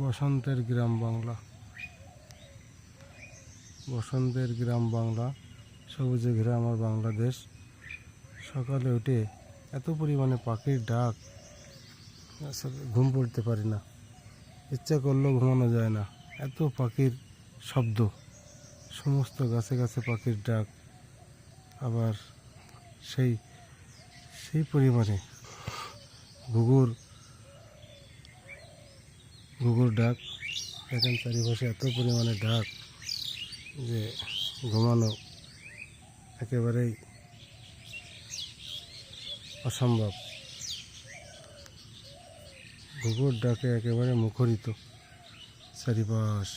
বসন্তের গ্রাম বাংলা, বসন্তের গ্রাম বাংলা, সবুজে ঘেরা আমার বাংলাদেশ। সকালে উঠে এত পরিমাণে পাখির ডাক, আসলে ঘুম পড়তে পারি না, ইচ্ছা করলেও ঘুমানো যায় না। এত পাখির শব্দ, সমস্ত গাছে গাছে পাখির ডাক, আবার সেই সেই পরিমাণে ঘুঘুর ডাক। দেখেন চারিপাশে এত পরিমাণে ডাক যে ঘুমানো একেবারেই অসম্ভব। ঘুঘুর ডাকে একেবারে মুখরিত চারিপাশ।